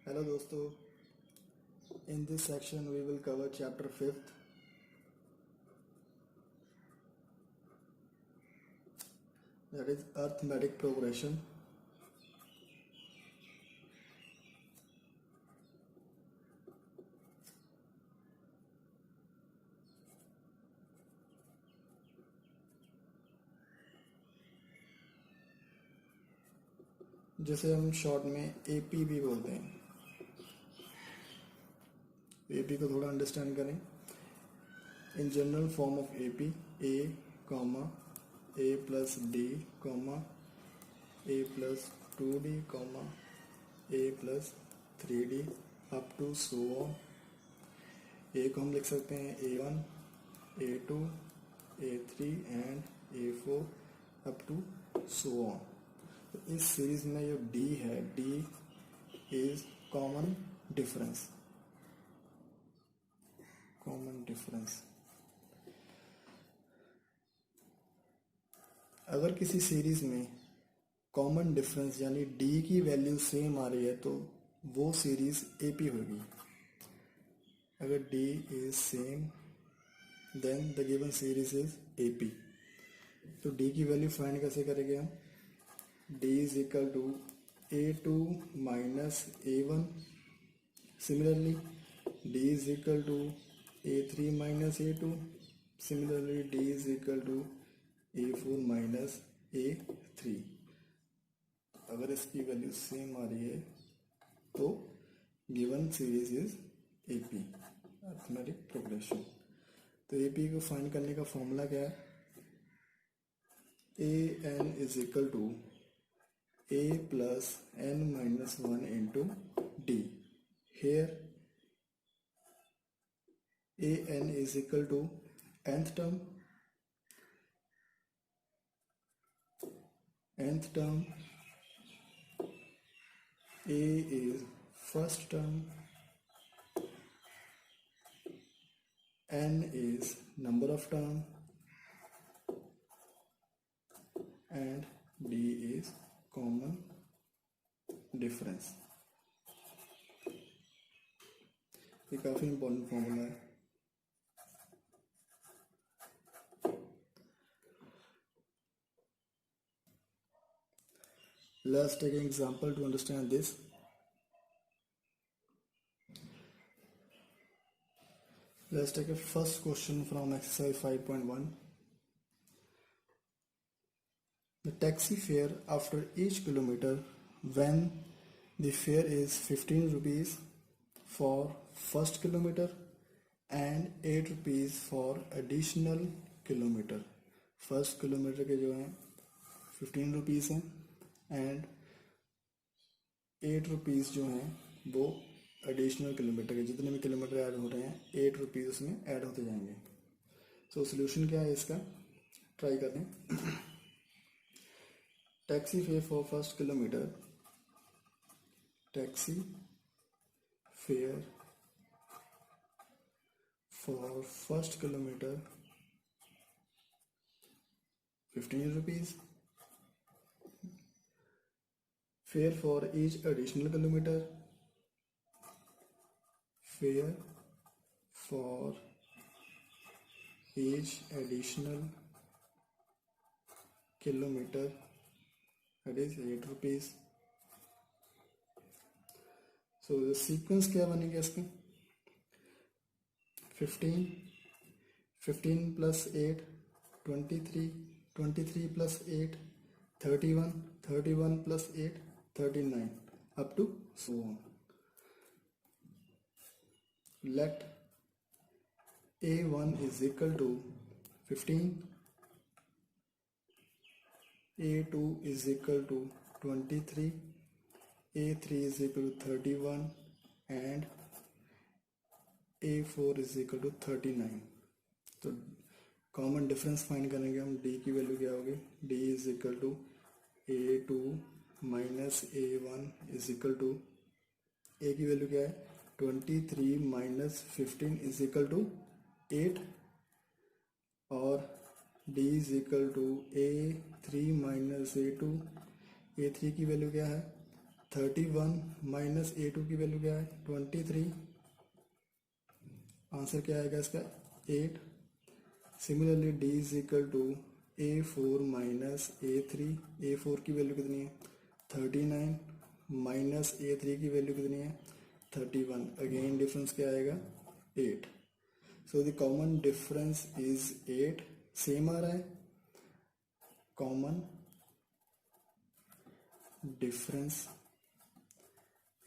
Hello दोस्तों, in this section we will cover chapter 5th, that is arithmetic progression. जिसे हम short में AP भी बोलते हैं। एपी को थोड़ा अंडरस्टैंड करें। In general form of AP A comma A plus D comma A plus 2d comma A plus 3d up to so on. A को हम लिख सकते हैं A1, A2, A3 and A4 up to so on. तो इस series में जो D है, D इज कॉमन डिफरेंस। अगर किसी सीरीज में कॉमन डिफरेंस यानी D की वैल्यू सेम आ रही है तो वो सीरीज AP होगी। अगर D is same then the given series is AP। तो D की वैल्यू फाइंड कैसे करेंगे हम? D is equal to A2 minus A1. Similarly, D is equal to A3 minus A2. Similarly, D is equal to A4 minus A3. अगर इसकी value same आ रही है तो given series is AP, arithmetic progression. तो AP को find करने का फॉर्मूला क्या है? AN is equal to A plus n minus 1 into D. Here AN is equal to nth term. A is first term. N is number of term. And D is common difference. ये काफी important formula है। Let's take an example to understand this. Let's take a first question from exercise 5.1. The taxi fare after each kilometer when the fare is 15 rupees for first kilometer and 8 rupees for additional kilometer. First kilometre के जो हैं 15 rupees हैं and 8 rupees जो हैं वो additional kilometre के, जितने भी किलोमीटर ऐड हो रहे हैं 8 रुपीज़ उसमें ऐड होते जाएंगे। सो सोल्यूशन क्या है इसका, ट्राई करें। Taxi fare for first kilometer. Taxi fare for first kilometer 15 rupees. Fare for each additional kilometer. Fare for each additional kilometer, that is 8 rupees. So the sequence क्या बनेगा इसमें? 15 plus 8 23, 23 plus 8 31, 31 plus 8 39 up to so on. Let A1 is equal to 15, A2 is equal to 23, A3 is equal to 31 and A4 is equal to 39. तो common difference find करेंगे हम। D की value क्या होगी? D is equal to A2 minus A1 is equal to, A की value क्या है? 23 minus 15 is equal to 8 और D is equal to A3 minus A2। A3 की वैल्यू क्या है? 31 माइनस A2 की वैल्यू क्या है 23, आंसर क्या आएगा इसका 8। Similarly D is equal to A4 minus A3, A4 की वैल्यू कितनी है 39 माइनस A3 की वैल्यू कितनी है 31, अगेन डिफरेंस क्या आएगा 8। So the common difference is 8, same आ रहा है, common difference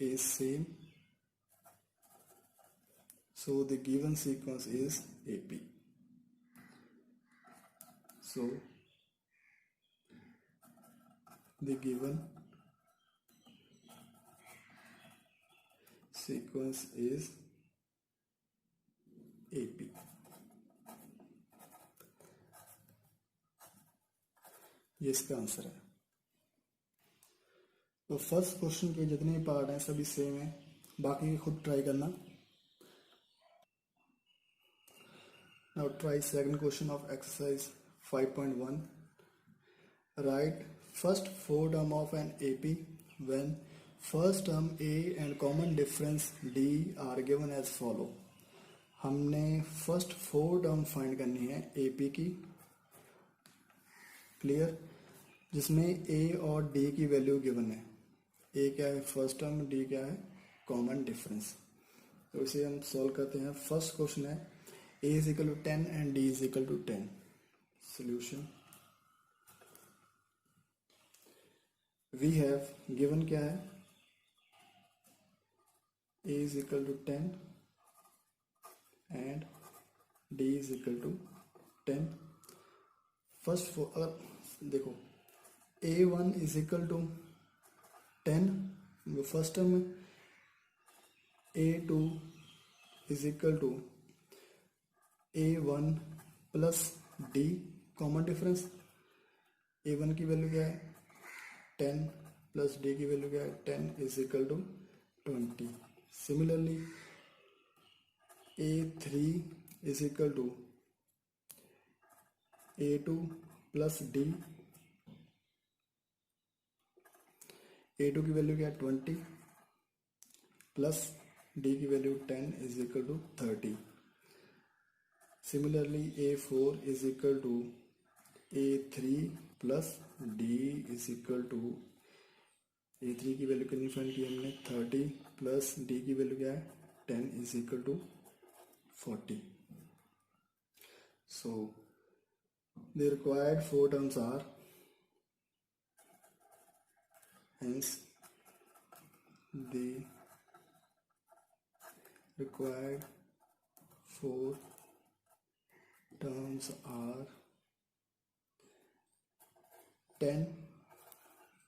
is same, so the given sequence is AP. So the given sequence is AP. ये इसका आंसर है। तो फर्स्ट क्वेश्चन के जितने पार्ट हैं सभी सेम है, बाकी खुद ट्राई करना। Now try second question of exercise 5.1। Right first four term of an AP when first term A and common difference D are given as follow. हमने फर्स्ट फोर टर्म फाइंड करनी है AP की, clear, जिसमें A और D की value given है। A क्या है फर्स्ट टर्म, D क्या है कॉमन डिफरेंस। तो इसे हम सॉल्व करते हैं। फर्स्ट क्वेश्चन है A is equal to 10 and D is equal to 10। Solution we have given क्या है A is equal to 10 and D is equal to 10। First अगर देखो A1 is equal to 10, first term में A2 is equal to A1 plus D, common difference. A1 की value क्या है 10 plus D की value क्या है 10 is equal to 20। Similarly A3 is equal to A2 plus D, A2 की value क्या है 20 प्लस D की value 10 is equal to 30। Similarly A4 is equal to A3 plus D is equal to A3 की value कितनी find की हमने 30 plus D की value क्या है 10 is equal to 40। So the required four terms are, hence the required four terms are 10,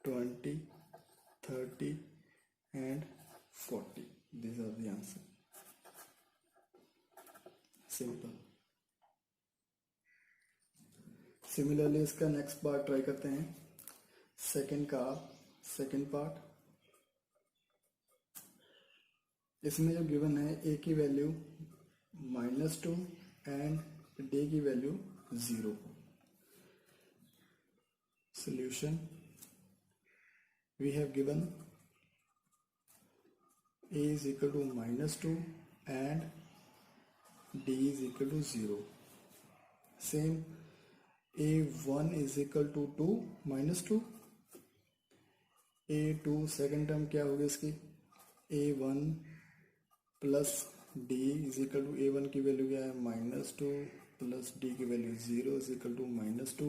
20, 30 and 40. These are the answer. Simple. Similarly इसका next part try करते हैं। सेकेंड पार्ट, इसमें जो गिवन है A की वैल्यू -2 एंड D की value 0। Solution we have given A is equal to -2 and D is equal to 0। Same A1 is equal to 2 -2, A2 second term क्या होगी इसकी A1 plus D is equal to A1 की value क्या है -2 plus D की value 0 is equal to -2।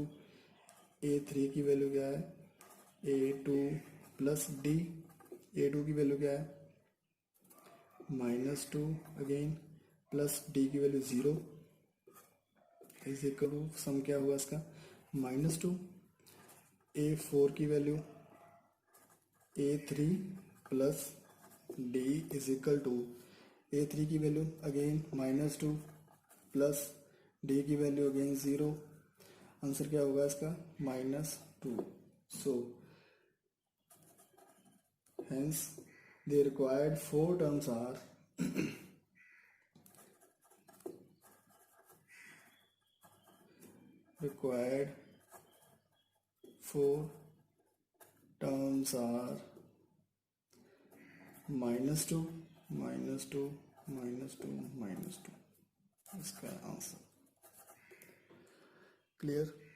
A3 की value क्या है A2 प्लस D, A2 की वैल्यू क्या है -2 अगेन प्लस D की value 0 is equal to sum क्या हुआ इसका -2। A4 की value A3 plus D is equal to A3 की वैल्यू अगेन -2 प्लस D की वैल्यू अगेन 0। आंसर क्या होगा इसका -2। So hence the required four terms are required four terms are -2 -2 -2 -2, इसका आंसर। क्लियर।